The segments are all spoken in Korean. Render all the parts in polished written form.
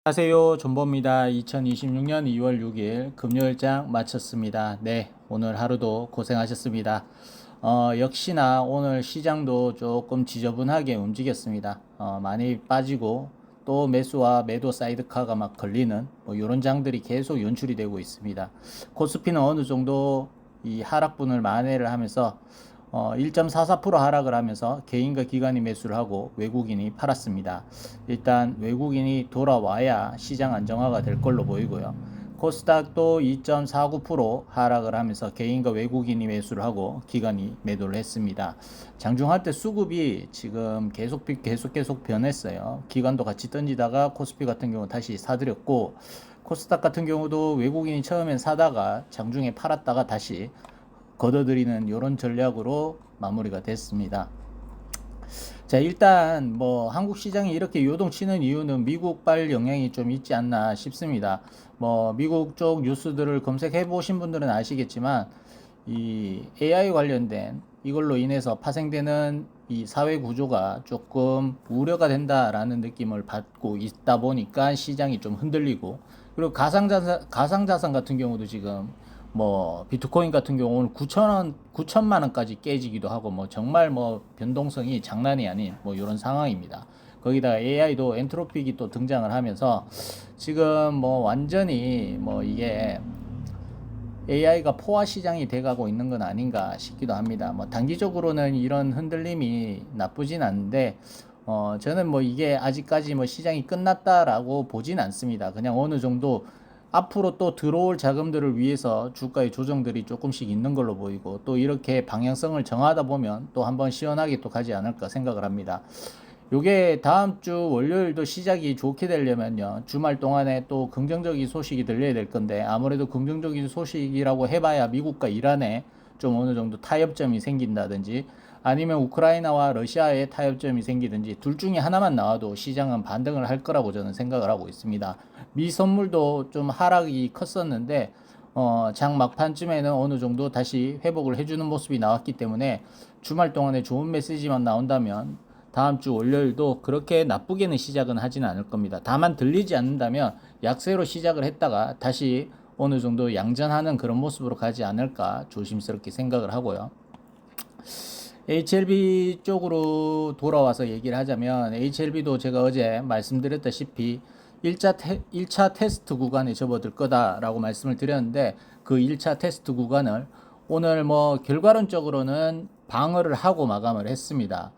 안녕하세요. 존버입니다. 2026년 2월 6일 금요일장 마쳤습니다. 네, 오늘 하루도 고생하셨습니다. 역시나 오늘 시장도 조금 지저분하게 움직였습니다. 많이 빠지고 또 매수와 매도 사이드카가 막 걸리는 뭐 이런 장들이 계속 연출이 되고 있습니다. 코스피는 어느 정도 이 하락분을 만회를 하면서 1.44% 하락을 하면서 개인과 기관이 매수를 하고 외국인이 팔았습니다. 일단 외국인이 돌아와야 시장 안정화가 될 걸로 보이고요. 코스닥도 2.49% 하락을 하면서 개인과 외국인이 매수를 하고 기관이 매도를 했습니다. 장중할 때 수급이 지금 계속 변했어요. 기관도 같이 던지다가 코스피 같은 경우 다시 사들였고, 코스닥 같은 경우도 외국인이 처음엔 사다가 장중에 팔았다가 다시 걷어들이는 이런 전략으로 마무리가 됐습니다. 자, 일단 뭐 한국 시장이 이렇게 요동치는 이유는 미국발 영향이 좀 있지 않나 싶습니다. 뭐 미국 쪽 뉴스들을 검색해 보신 분들은 아시겠지만 이 AI 관련된 이걸로 인해서 파생되는 이 사회 구조가 조금 우려가 된다라는 느낌을 받고 있다 보니까 시장이 좀 흔들리고, 그리고 가상자산 같은 경우도 지금 뭐 비트코인 같은 경우는 9천만 원까지 깨지기도 하고, 뭐 정말 뭐 변동성이 장난이 아닌 뭐 이런 상황입니다. 거기다가 AI도 엔트로픽이 또 등장을 하면서 지금 뭐 완전히 뭐 이게 AI가 포화 시장이 돼가고 있는 건 아닌가 싶기도 합니다. 뭐 단기적으로는 이런 흔들림이 나쁘진 않은데, 저는 뭐 이게 아직까지 뭐 시장이 끝났다라고 보진 않습니다. 그냥 어느 정도 앞으로 또 들어올 자금들을 위해서 주가의 조정들이 조금씩 있는 걸로 보이고, 또 이렇게 방향성을 정하다 보면 또 한번 시원하게 또 가지 않을까 생각을 합니다. 요게 다음 주 월요일도 시작이 좋게 되려면요, 주말 동안에 또 긍정적인 소식이 들려야 될 건데, 아무래도 긍정적인 소식이라고 해봐야 미국과 이란에 좀 어느 정도 타협점이 생긴다든지, 아니면 우크라이나와 러시아의 타협점이 생기든지, 둘 중에 하나만 나와도 시장은 반등을 할 거라고 저는 생각을 하고 있습니다. 미 선물도 좀 하락이 컸었는데 장 막판쯤에는 어느 정도 다시 회복을 해주는 모습이 나왔기 때문에, 주말 동안에 좋은 메시지만 나온다면 다음 주 월요일도 그렇게 나쁘게는 시작은 하지는 않을 겁니다. 다만 들리지 않는다면 약세로 시작을 했다가 다시 어느 정도 양전하는 그런 모습으로 가지 않을까 조심스럽게 생각을 하고요. HLB 쪽으로 돌아와서 얘기를 하자면, HLB도 제가 어제 말씀드렸다시피 1차 테스트 구간에 접어들 거다라고 말씀을 드렸는데, 그 1차 테스트 구간을 오늘 뭐 결과론적으로는 방어를 하고 마감을 했습니다.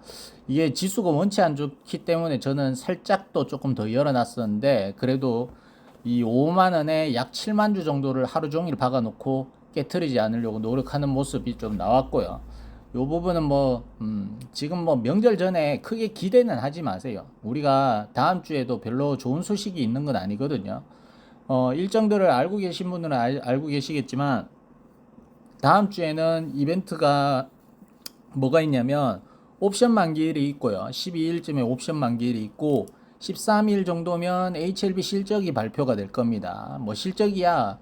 이게 지수가 원치 안 좋기 때문에 저는 살짝 또 조금 더 열어놨었는데, 그래도 이 5만 원에 약 7만 주 정도를 하루 종일 박아놓고 깨트리지 않으려고 노력하는 모습이 좀 나왔고요. 요 부분은 뭐 지금 뭐 명절 전에 크게 기대는 하지 마세요. 우리가 다음 주에도 별로 좋은 소식이 있는 건 아니거든요. 일정들을 알고 계신 분들은 알고 계시겠지만, 다음 주에는 이벤트가 뭐가 있냐면 옵션 만기일이 있고요. 12일쯤에 옵션 만기일이 있고, 13일 정도면 HLB 실적이 발표가 될 겁니다. 뭐 실적이야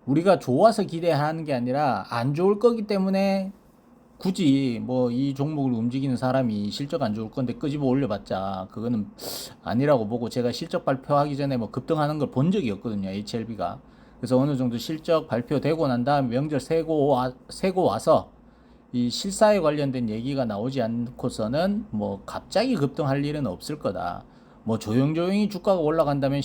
우리가 좋아서 기대하는 게 아니라 안 좋을 거기 때문에, 굳이 뭐 이 종목을 움직이는 사람이 실적 안 좋을 건데 끄집어 올려봤자 그거는 아니라고 보고, 제가 실적 발표하기 전에 뭐 급등하는 걸 본 적이 없거든요, HLB가. 그래서 어느 정도 실적 발표되고 난 다음 명절 세고 와서 이 실사에 관련된 얘기가 나오지 않고서는 뭐 갑자기 급등할 일은 없을 거다. 뭐 조용조용히 주가가 올라간다면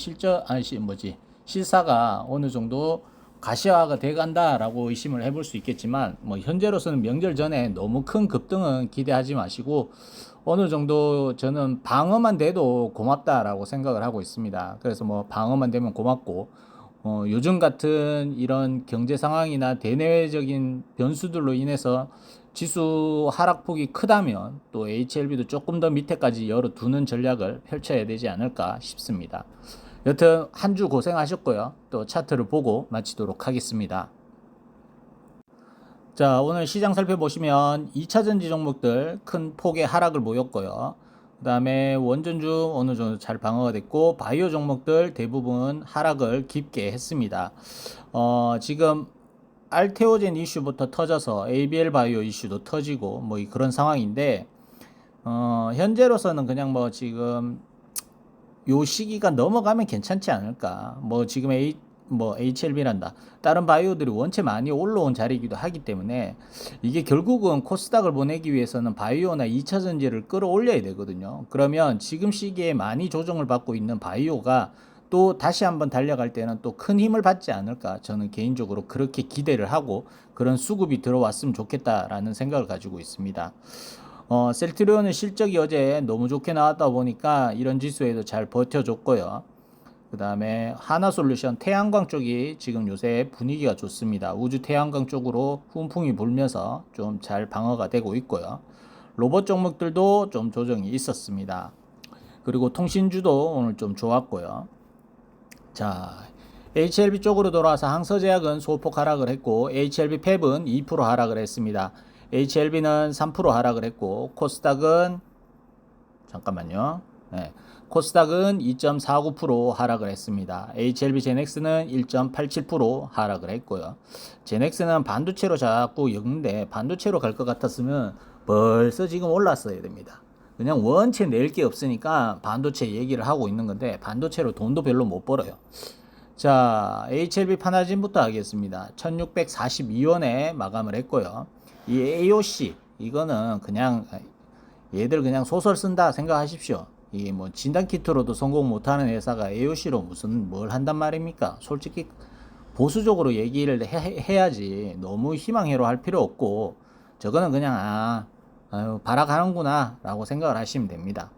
실사가 어느 정도 가시화가 돼 간다라고 의심을 해볼 수 있겠지만, 뭐 현재로서는 명절 전에 너무 큰 급등은 기대하지 마시고, 어느 정도 저는 방어만 돼도 고맙다라고 생각을 하고 있습니다. 그래서 뭐 방어만 되면 고맙고, 요즘 같은 이런 경제 상황이나 대내외적인 변수들로 인해서 지수 하락폭이 크다면 또 HLB도 조금 더 밑에까지 열어두는 전략을 펼쳐야 되지 않을까 싶습니다. 여튼 한 주 고생하셨고요. 또 차트를 보고 마치도록 하겠습니다. 자, 오늘 시장 살펴보시면 2차전지 종목들 큰 폭의 하락을 보였고요. 그 다음에 원전주 어느 정도 잘 방어가 됐고, 바이오 종목들 대부분 하락을 깊게 했습니다. 지금 알테오젠 이슈부터 터져서 ABL 바이오 이슈도 터지고 뭐 그런 상황인데, 현재로서는 그냥 뭐 지금 요 시기가 넘어가면 괜찮지 않을까. 뭐 지금 HLB란다. 다른 바이오들이 원체 많이 올라온 자리이기도 하기 때문에 이게 결국은 코스닥을 보내기 위해서는 바이오나 2차 전지를 끌어올려야 되거든요. 그러면 지금 시기에 많이 조정을 받고 있는 바이오가 또 다시 한번 달려갈 때는 또 큰 힘을 받지 않을까. 저는 개인적으로 그렇게 기대를 하고 그런 수급이 들어왔으면 좋겠다라는 생각을 가지고 있습니다. 셀트리온은 실적이 어제 너무 좋게 나왔다 보니까 이런 지수에도 잘 버텨줬고요. 그 다음에 하나솔루션 태양광 쪽이 지금 요새 분위기가 좋습니다. 우주 태양광 쪽으로 훈풍이 불면서 좀 잘 방어가 되고 있고요. 로봇 종목들도 좀 조정이 있었습니다. 그리고 통신주도 오늘 좀 좋았고요. 자, HLB 쪽으로 돌아와서 항서제약은 소폭 하락을 했고 HLB 팹은 2% 하락을 했습니다. HLB는 3% 하락을 했고 코스닥은 잠깐만요. 네. 코스닥은 2.49% 하락을 했습니다. HLB 제넥스는 1.87% 하락을 했고요. 제넥스는 반도체로 자꾸 엮는데 반도체로 갈 것 같았으면 벌써 지금 올랐어야 됩니다. 그냥 원체 낼 게 없으니까 반도체 얘기를 하고 있는 건데 반도체로 돈도 별로 못 벌어요. 자, HLB 파나진부터 하겠습니다. 1642원에 마감을 했고요. 이 AOC 이거는 그냥 얘들 그냥 소설 쓴다 생각하십시오. 이게 뭐 진단키트로도 성공 못하는 회사가 AOC로 무슨 뭘 한단 말입니까? 솔직히 보수적으로 얘기를 해야지 너무 희망회로 할 필요 없고 저거는 그냥 아유 바라가는구나 라고 생각을 하시면 됩니다.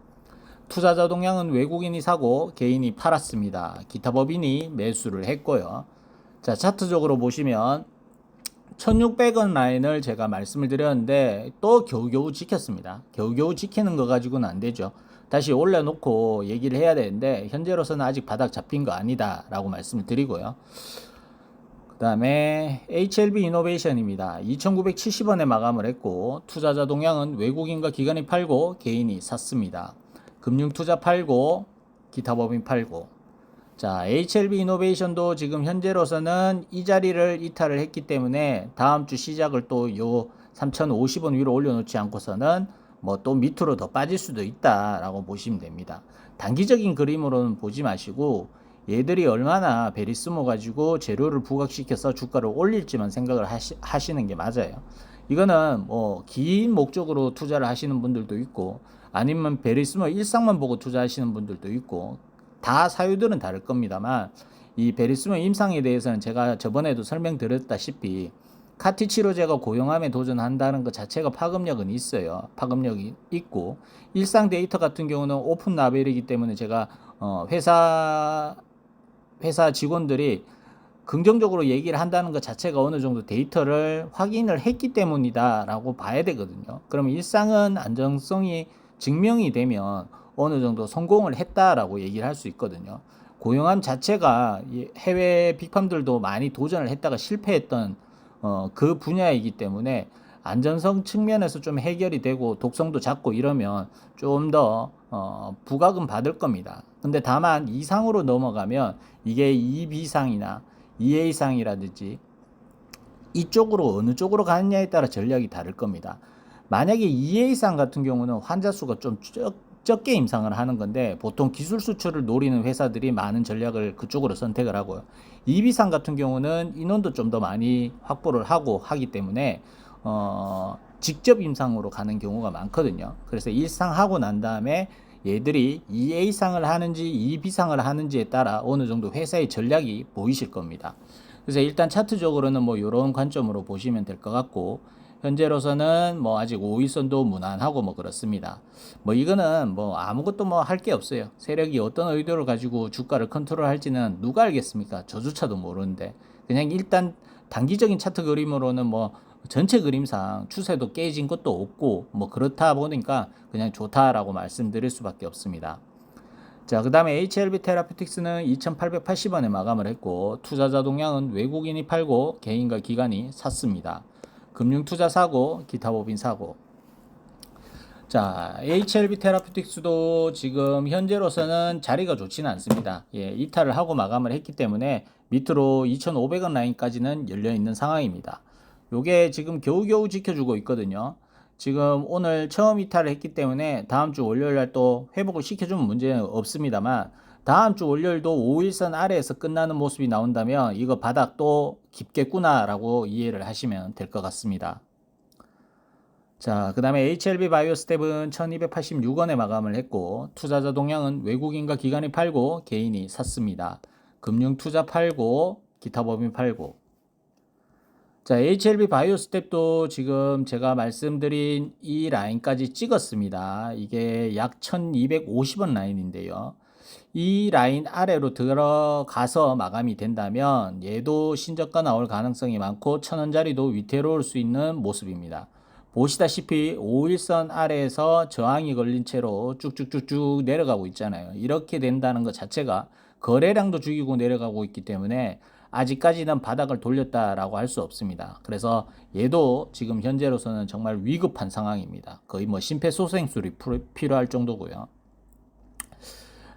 투자자 동향은 외국인이 사고 개인이 팔았습니다. 기타 법인이 매수를 했고요. 자, 차트적으로 보시면 1600원 라인을 제가 말씀을 드렸는데 또 겨우겨우 지켰습니다. 겨우겨우 지키는 거 가지고는 안 되죠. 다시 올려놓고 얘기를 해야 되는데 현재로서는 아직 바닥 잡힌 거 아니다 라고 말씀을 드리고요. 그 다음에 HLB 이노베이션입니다. 2970원에 마감을 했고 투자자 동향은 외국인과 기관이 팔고 개인이 샀습니다. 금융투자 팔고 기타 법인 팔고 자, HLB 이노베이션도 지금 현재로서는 이 자리를 이탈을 했기 때문에 다음 주 시작을 또 요 3050원 위로 올려놓지 않고서는 뭐 또 밑으로 더 빠질 수도 있다라고 보시면 됩니다. 단기적인 그림으로는 보지 마시고 얘들이 얼마나 베리스모 가지고 재료를 부각시켜서 주가를 올릴지만 생각을 하시는 게 맞아요. 이거는 뭐 긴 목적으로 투자를 하시는 분들도 있고 아니면 베리스모 일상만 보고 투자하시는 분들도 있고 다 사유들은 다를 겁니다만 이 베리스모 임상에 대해서는 제가 저번에도 설명드렸다시피 카티 치료제가 고용암에 도전한다는 것 자체가 파급력은 있어요. 파급력이 있고 일상 데이터 같은 경우는 오픈 라벨이기 때문에 제가 회사 직원들이 긍정적으로 얘기를 한다는 것 자체가 어느 정도 데이터를 확인을 했기 때문이다 라고 봐야 되거든요. 그럼 일상은 안정성이 증명이 되면 어느 정도 성공을 했다라고 얘기를 할 수 있거든요. 고용암 자체가 해외 빅팜들도 많이 도전을 했다가 실패했던 그 분야이기 때문에 안전성 측면에서 좀 해결이 되고 독성도 작고 이러면 좀 더 부각은 받을 겁니다. 근데 다만 이상으로 넘어가면 이게 2B상이나 2A상이라든지 이쪽으로 어느 쪽으로 가느냐에 따라 전략이 다를 겁니다. 만약에 2A상 같은 경우는 환자 수가 좀 적게 임상을 하는 건데 보통 기술 수출을 노리는 회사들이 많은 전략을 그쪽으로 선택을 하고요. 2B상 같은 경우는 인원도 좀 더 많이 확보를 하고 하기 때문에 직접 임상으로 가는 경우가 많거든요. 그래서 1상 하고 난 다음에 얘들이 2A상을 하는지 2B상을 하는지에 따라 어느 정도 회사의 전략이 보이실 겁니다. 그래서 일단 차트적으로는 뭐 이런 관점으로 보시면 될 것 같고 현재로서는 뭐 아직 5일선도 무난하고 뭐 그렇습니다. 뭐 이거는 뭐 아무것도 뭐 할 게 없어요. 세력이 어떤 의도를 가지고 주가를 컨트롤할지는 누가 알겠습니까? 저조차도 모르는데 그냥 일단 단기적인 차트 그림으로는 뭐 전체 그림상 추세도 깨진 것도 없고 뭐 그렇다 보니까 그냥 좋다라고 말씀드릴 수밖에 없습니다. 자, 그 다음에 HLB 테라피틱스는 2880원에 마감을 했고 투자자 동향은 외국인이 팔고 개인과 기관이 샀습니다. 금융투자 사고 기타 법인 사고. 자, HLB 테라피틱스도 지금 현재로서는 자리가 좋지는 않습니다. 예, 이탈을 하고 마감을 했기 때문에 밑으로 2,500원 라인까지는 열려 있는 상황입니다. 요게 지금 겨우겨우 지켜주고 있거든요. 지금 오늘 처음 이탈을 했기 때문에 다음 주 월요일 날 또 회복을 시켜주면 문제는 없습니다만, 다음 주 월요일도 5일선 아래에서 끝나는 모습이 나온다면 이거 바닥 또 깊겠구나 라고 이해를 하시면 될 것 같습니다. 자, 그 다음에 HLB 바이오스텝은 1286원에 마감을 했고, 투자자 동향은 외국인과 기관이 팔고 개인이 샀습니다. 금융투자 팔고 기타 법인 팔고. 자, HLB 바이오스텝도 지금 제가 말씀드린 이 라인까지 찍었습니다. 이게 약 1250원 라인인데요. 이 라인 아래로 들어가서 마감이 된다면 얘도 신저가 나올 가능성이 많고 1000원짜리도 위태로울 수 있는 모습입니다. 보시다시피 5일선 아래에서 저항이 걸린 채로 쭉쭉쭉쭉 내려가고 있잖아요. 이렇게 된다는 것 자체가 거래량도 죽이고 내려가고 있기 때문에 아직까지는 바닥을 돌렸다라고 할 수 없습니다. 그래서 얘도 지금 현재로서는 정말 위급한 상황입니다. 거의 뭐 심폐소생술이 필요할 정도고요.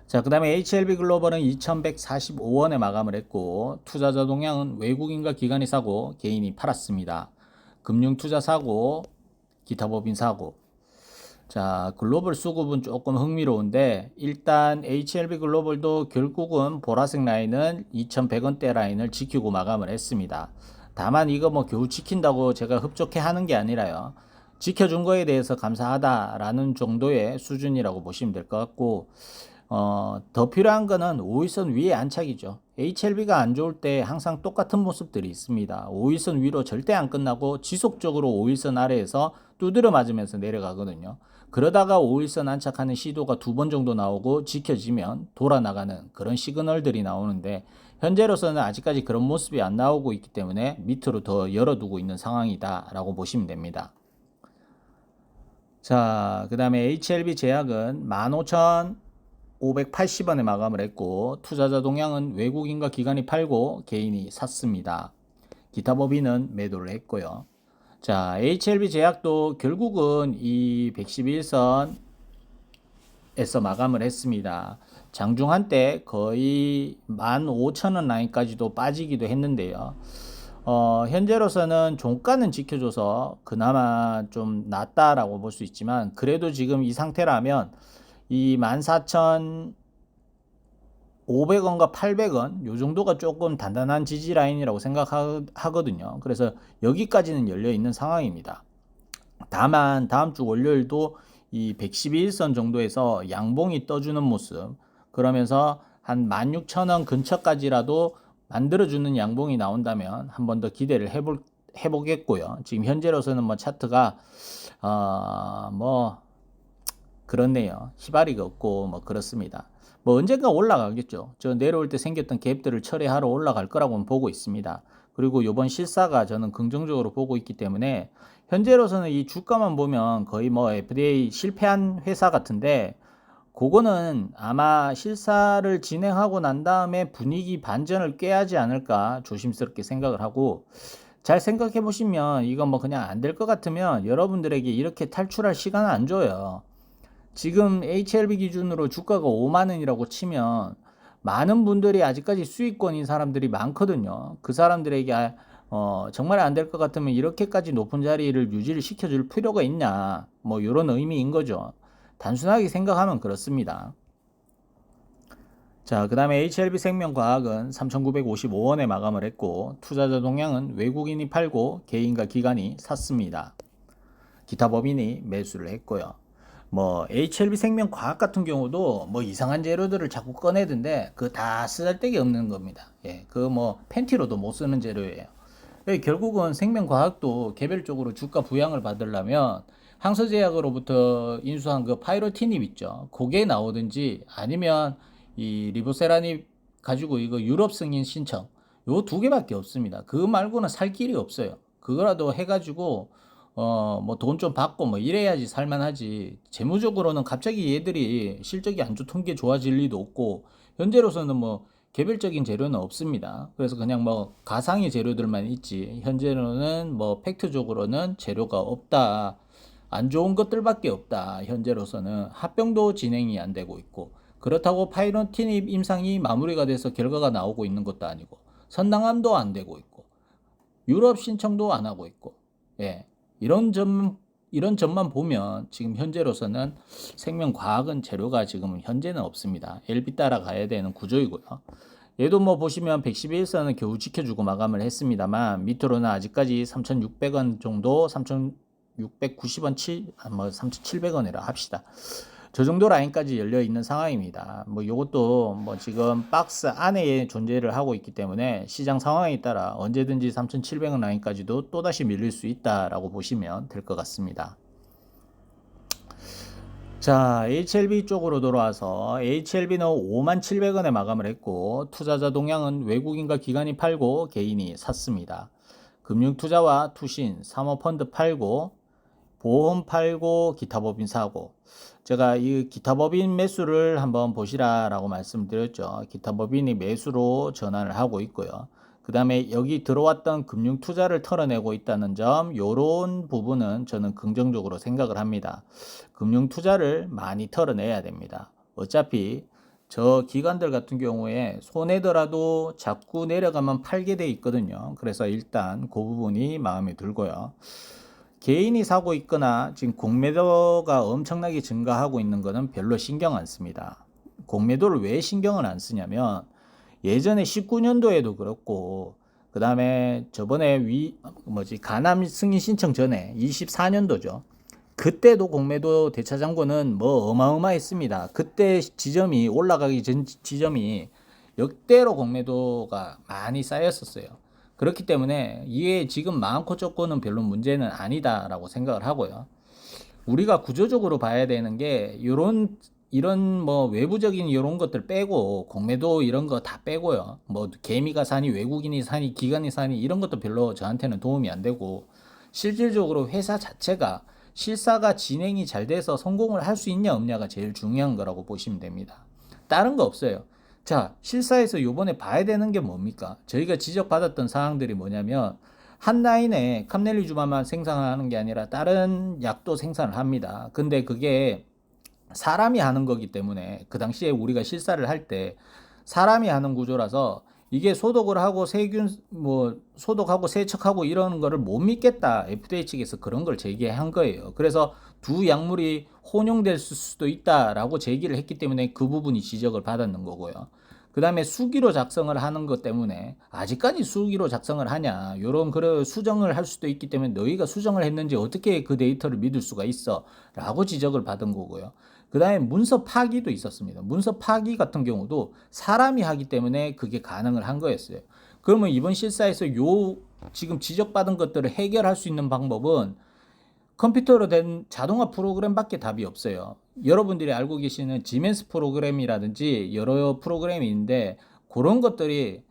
자, 그 다음에 HLB 글로벌은 2145원에 마감을 했고, 투자자 동향은 외국인과 기관이 사고 개인이 팔았습니다. 금융투자 사고 기타 법인 사고. 자, 글로벌 수급은 조금 흥미로운데, 일단 HLB 글로벌도 결국은 보라색 라인은 2100원대 라인을 지키고 마감을 했습니다. 다만 이거 뭐 겨우 지킨다고 제가 흡족해 하는 게 아니라요, 지켜준 거에 대해서 감사하다라는 정도의 수준이라고 보시면 될 것 같고, 더 필요한 거는 5일선 위에 안착이죠. HLB가 안 좋을 때 항상 똑같은 모습들이 있습니다. 5일선 위로 절대 안 끝나고 지속적으로 5일선 아래에서 두드려 맞으면서 내려가거든요. 그러다가 5일선 안착하는 시도가 2번 정도 나오고 지켜지면 돌아 나가는 그런 시그널들이 나오는데, 현재로서는 아직까지 그런 모습이 안 나오고 있기 때문에 밑으로 더 열어두고 있는 상황이다 라고 보시면 됩니다. 자, 그 다음에 HLB 제약은 15,580원에 마감을 했고, 투자자 동향은 외국인과 기관이 팔고 개인이 샀습니다. 기타 법인은 매도를 했고요. 자, HLB 제약도 결국은 이 111선에서 마감을 했습니다. 장중 한때 거의 15,000원 라인까지도 빠지기도 했는데요. 현재로서는 종가는 지켜줘서 그나마 좀 낫다라고 볼 수 있지만, 그래도 지금 이 상태라면 이 14,500원과 800원 요 정도가 조금 단단한 지지 라인이라고 생각하거든요. 그래서 여기까지는 열려 있는 상황입니다. 다만 다음 주 월요일도 이 111선 정도에서 양봉이 떠주는 모습, 그러면서 한 16,000원 근처까지라도 만들어주는 양봉이 나온다면 한 번 더 기대를 해보겠고요. 지금 현재로서는 뭐 차트가 뭐 그렇네요. 희발이가 없고 뭐 그렇습니다. 뭐 언젠가 올라가겠죠. 저 내려올 때 생겼던 갭들을 철회하러 올라갈 거라고는 보고 있습니다. 그리고 이번 실사가 저는 긍정적으로 보고 있기 때문에 현재로서는 이 주가만 보면 거의 뭐 FDA 실패한 회사 같은데, 그거는 아마 실사를 진행하고 난 다음에 분위기 반전을 꾀하지 않을까 조심스럽게 생각을 하고, 잘 생각해 보시면 이건 뭐 그냥 안 될 것 같으면 여러분들에게 이렇게 탈출할 시간은 안 줘요. 지금 HLB 기준으로 주가가 5만 원이라고 치면 많은 분들이 아직까지 수익권인 사람들이 많거든요. 그 사람들에게 정말 안 될 것 같으면 이렇게까지 높은 자리를 유지를 시켜줄 필요가 있냐, 뭐 이런 의미인 거죠. 단순하게 생각하면 그렇습니다. 자, 그 다음에 HLB 생명과학은 3,955원에 마감을 했고, 투자자 동향은 외국인이 팔고 개인과 기관이 샀습니다. 기타 법인이 매수를 했고요. 뭐 HLB 생명과학 같은 경우도 뭐 이상한 재료들을 자꾸 꺼내던데 그거 다 쓰잘데기 없는 겁니다. 예, 그거 뭐 팬티로도 못 쓰는 재료예요. 결국은 생명과학도 개별적으로 주가 부양을 받으려면 항서제약으로부터 인수한 그 파이로티닙 있죠. 그게 나오든지 아니면 이 리보세라닙 가지고 이거 유럽 승인 신청, 요 두 개밖에 없습니다. 그거 말고는 살 길이 없어요. 그거라도 해가지고 뭐 돈 좀 받고 뭐 이래야지 살만하지, 재무적으로는 갑자기 얘들이 실적이 안 좋던 게 좋아질 리도 없고, 현재로서는 뭐 개별적인 재료는 없습니다. 그래서 그냥 뭐 가상의 재료들만 있지, 현재로는 뭐 팩트적으로는 재료가 없다, 안 좋은 것들밖에 없다. 현재로서는 합병도 진행이 안 되고 있고, 그렇다고 파이로티닙 임상이 마무리가 돼서 결과가 나오고 있는 것도 아니고, 선당함도 안 되고 있고, 유럽 신청도 안 하고 있고, 예, 이런 점 이런 점만 보면 지금 현재로서는 생명과학은 재료가 지금 현재는 없습니다. LB 따라가야 되는 구조이고요. 얘도 뭐 보시면 111선은 겨우 지켜주고 마감을 했습니다만 밑으로는 아직까지 3,600원 정도, 3,690원, 3,700원이라 합시다. 저 정도 라인까지 열려 있는 상황입니다. 뭐 이것도 뭐 지금 박스 안에 존재를 하고 있기 때문에 시장 상황에 따라 언제든지 3,700원 라인까지도 또다시 밀릴 수 있다라고 보시면 될 것 같습니다. 자, HLB 쪽으로 돌아와서 HLB는 57,700원에 마감을 했고 투자자 동향은 외국인과 기관이 팔고 개인이 샀습니다. 금융투자와 투신, 사모펀드 팔고 보험 팔고 기타 법인 사고. 제가 이 기타 법인 매수를 한번 보시라라고 말씀드렸죠. 기타 법인이 매수로 전환을 하고 있고요. 그 다음에 여기 들어왔던 금융 투자를 털어내고 있다는 점, 요런 부분은 저는 긍정적으로 생각을 합니다. 금융 투자를 많이 털어내야 됩니다. 어차피 저 기관들 같은 경우에 손해더라도 자꾸 내려가면 팔게 돼 있거든요. 그래서 일단 그 부분이 마음에 들고요. 개인이 사고 있거나 지금 공매도가 엄청나게 증가하고 있는 것은 별로 신경 안 씁니다. 공매도를 왜 신경을 안 쓰냐면 예전에 19년도에도 그렇고 그 다음에 저번에 가남 승인 신청 전에 24년도죠. 그때도 공매도 대차장고는 뭐 어마어마했습니다. 그때 지점이 올라가기 전 지점이 역대로 공매도가 많이 쌓였었어요. 그렇기 때문에 이게 지금 많고 적고는 별로 문제는 아니다라고 생각을 하고요. 우리가 구조적으로 봐야 되는 게 이런 뭐 외부적인 이런 것들 빼고 공매도 이런 거 다 빼고요. 뭐 개미가 사니 외국인이 사니 기관이 사니 이런 것도 별로 저한테는 도움이 안 되고 실질적으로 회사 자체가 실사가 진행이 잘 돼서 성공을 할 수 있냐 없냐가 제일 중요한 거라고 보시면 됩니다. 다른 거 없어요. 자, 실사에서 요번에 봐야 되는 게 뭡니까? 저희가 지적받았던 사항들이 뭐냐면 한 라인에 캄넬리주마만 생산하는 게 아니라 다른 약도 생산을 합니다. 근데 그게 사람이 하는 거기 때문에 그 당시에 우리가 실사를 할 때 사람이 하는 구조라서 이게 소독을 하고 세균 소독하고 세척하고 이러는 거를 못 믿겠다. FDA 측에서 그런 걸 제기한 거예요. 그래서 두 약물이 혼용될 수도 있다라고 제기를 했기 때문에 그 부분이 지적을 받았는 거고요. 그 다음에 수기로 작성을 하는 것 때문에 아직까지 수기로 작성을 하냐 요런 그런 수정을 할 수도 있기 때문에 너희가 수정을 했는지 어떻게 그 데이터를 믿을 수가 있어 라고 지적을 받은 거고요. 그 다음에 문서 파기도 있었습니다. 문서 파기 같은 경우도 사람이 하기 때문에 그게 가능을 한 거였어요. 그러면 이번 실사에서 요 지금 지적받은 것들을 해결할 수 있는 방법은 컴퓨터로 된 자동화 프로그램밖에 답이 없어요. 여러분들이 알고 계시는 지멘스 프로그램이라든지 여러 프로그램이 있는데 그런 것들이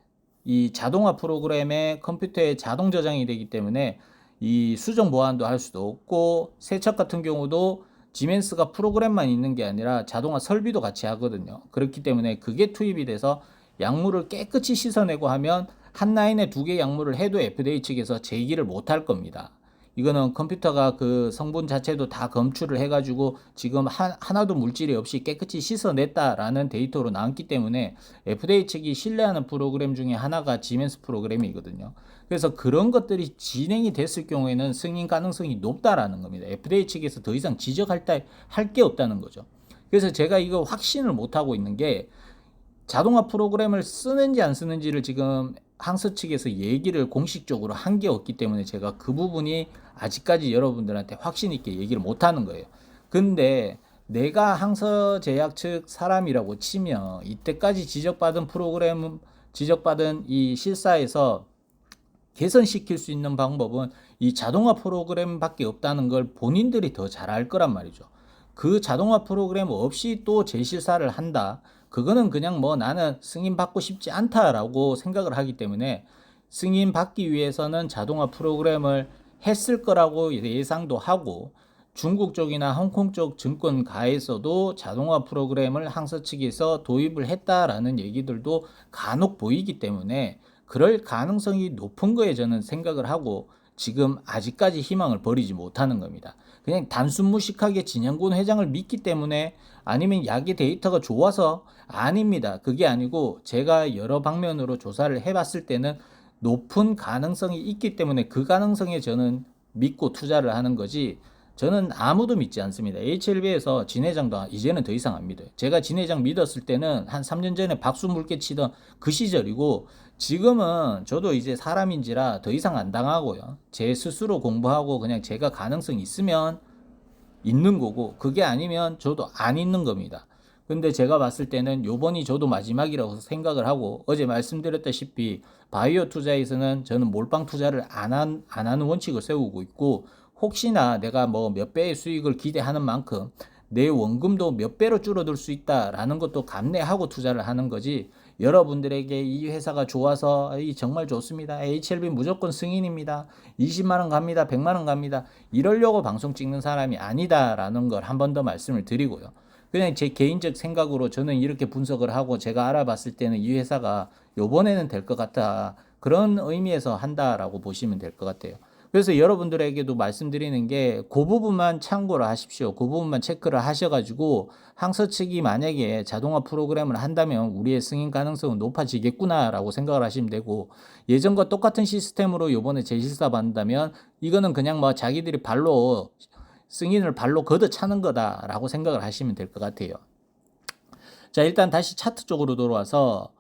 이 자동화 프로그램의 컴퓨터에 자동 저장이 되기 때문에 이 수정 보완도 할 수도 없고 세척 같은 경우도 지멘스가 프로그램만 있는 게 아니라 자동화 설비도 같이 하거든요. 그렇기 때문에 그게 투입이 돼서 약물을 깨끗이 씻어내고 하면 한 라인에 2개 약물을 해도 FDA 측에서 제기를 못할 겁니다. 이거는 컴퓨터가 그 성분 자체도 다 검출을 해가지고 지금 하나도 물질이 없이 깨끗이 씻어냈다라는 데이터로 나왔기 때문에 FDA 측이 신뢰하는 프로그램 중에 하나가 지멘스 프로그램이거든요. 그래서 그런 것들이 진행이 됐을 경우에는 승인 가능성이 높다라는 겁니다. FDA 측에서 더 이상 지적할 게 없다는 거죠. 그래서 제가 이거 확신을 못하고 있는 게 자동화 프로그램을 쓰는지 안 쓰는지를 지금 항서 측에서 얘기를 공식적으로 한 게 없기 때문에 제가 그 부분이 아직까지 여러분들한테 확신 있게 얘기를 못 하는 거예요. 근데 내가 항서제약 측 사람이라고 치면 이때까지 지적받은 이 실사에서 개선시킬 수 있는 방법은 이 자동화 프로그램밖에 없다는 걸 본인들이 더 잘 알 거란 말이죠. 그 자동화 프로그램 없이 또 재실사를 한다. 그거는 그냥 뭐 나는 승인 받고 싶지 않다라고 생각을 하기 때문에 승인 받기 위해서는 자동화 프로그램을 했을 거라고 예상도 하고 중국 쪽이나 홍콩 쪽 증권가에서도 자동화 프로그램을 항서 측에서 도입을 했다라는 얘기들도 간혹 보이기 때문에 그럴 가능성이 높은 거에 저는 생각을 하고 지금 아직까지 희망을 버리지 못하는 겁니다. 그냥 단순 무식하게 진영군 회장을 믿기 때문에 아니면 약의 데이터가 좋아서 아닙니다. 그게 아니고 제가 여러 방면으로 조사를 해봤을 때는 높은 가능성이 있기 때문에 그 가능성에 저는 믿고 투자를 하는 거지 저는 아무도 믿지 않습니다. HLB에서 진 회장도 이제는 더 이상 안 믿어요. 제가 진 회장 믿었을 때는 한 3년 전에 박수 물개 치던 그 시절이고, 지금은 저도 이제 사람인지라 더 이상 안 당하고요. 제 스스로 공부하고 그냥 제가 가능성 있으면 있는 거고, 그게 아니면 저도 안 있는 겁니다. 근데 제가 봤을 때는 요번이 저도 마지막이라고 생각을 하고, 어제 말씀드렸다시피 바이오 투자에서는 저는 몰빵 투자를 안 하는 원칙을 세우고 있고, 혹시나 내가 뭐 몇 배의 수익을 기대하는 만큼 내 원금도 몇 배로 줄어들 수 있다라는 것도 감내하고 투자를 하는 거지, 여러분들에게 이 회사가 좋아서 정말 좋습니다, HLB 무조건 승인입니다, 20만 원 갑니다, 100만 원 갑니다, 이러려고 방송 찍는 사람이 아니다라는 걸 한 번 더 말씀을 드리고요. 그냥 제 개인적 생각으로 저는 이렇게 분석을 하고, 제가 알아봤을 때는 이 회사가 요번에는 될 것 같다, 그런 의미에서 한다라고 보시면 될 것 같아요. 그래서 여러분들에게도 말씀드리는 게, 그 부분만 참고를 하십시오. 그 부분만 체크를 하셔가지고 항서 측이 만약에 자동화 프로그램을 한다면 우리의 승인 가능성은 높아지겠구나라고 생각을 하시면 되고, 예전과 똑같은 시스템으로 요번에 재실사 받는다면 이거는 그냥 뭐 자기들이 발로 승인을 발로 걷어차는 거다라고 생각을 하시면 될 것 같아요. 자, 일단 다시 차트 쪽으로 돌아와서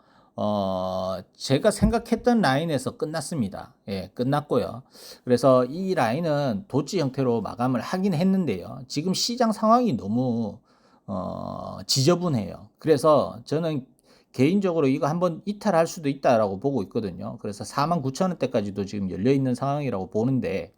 제가 생각했던 라인에서 끝났습니다. 예, 끝났고요. 그래서 이 라인은 도치 형태로 마감을 하긴 했는데요. 지금 시장 상황이 너무 지저분해요. 그래서 저는 개인적으로 이거 한번 이탈할 수도 있다라고 보고 있거든요. 그래서 49,000원대까지도 지금 열려 있는 상황이라고 보는데,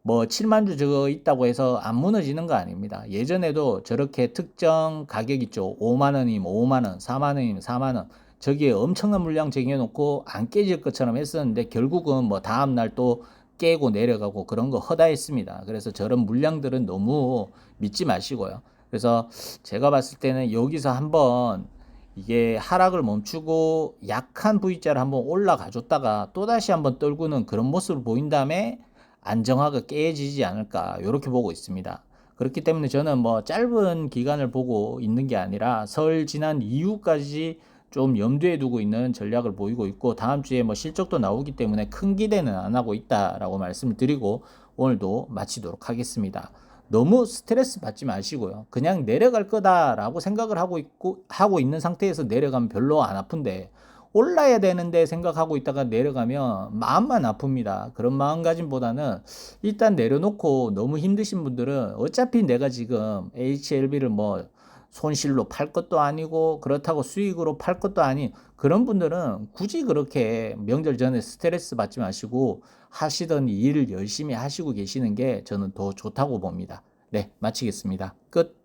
뭐 7만 주 저거 있다고 해서 안 무너지는 거 아닙니다. 예전에도 저렇게 특정 가격 있죠. 5만 원이면 5만 원, 4만 원이면 4만 원. 저기에 엄청난 물량 쟁여놓고 안 깨질 것처럼 했었는데, 결국은 뭐 다음 날 또 깨고 내려가고 그런 거 허다했습니다. 그래서 저런 물량들은 너무 믿지 마시고요. 그래서 제가 봤을 때는 여기서 한번 이게 하락을 멈추고 약한 V자를 한번 올라가 줬다가 또다시 한번 떨구는 그런 모습을 보인 다음에 안정화가 깨지지 않을까, 이렇게 보고 있습니다. 그렇기 때문에 저는 뭐 짧은 기간을 보고 있는 게 아니라 설 지난 이후까지 좀 염두에 두고 있는 전략을 보이고 있고, 다음 주에 뭐 실적도 나오기 때문에 큰 기대는 안 하고 있다라고 말씀을 드리고 오늘도 마치도록 하겠습니다. 너무 스트레스 받지 마시고요. 그냥 내려갈 거다라고 생각을 하고 있는 상태에서 내려가면 별로 안 아픈데, 올라야 되는데 생각하고 있다가 내려가면 마음만 아픕니다. 그런 마음가짐보다는 일단 내려놓고, 너무 힘드신 분들은 어차피 내가 지금 HLB를 뭐 손실로 팔 것도 아니고 그렇다고 수익으로 팔 것도 아닌 그런 분들은 굳이 그렇게 명절 전에 스트레스 받지 마시고 하시던 일을 열심히 하시고 계시는 게 저는 더 좋다고 봅니다. 네, 마치겠습니다. 끝.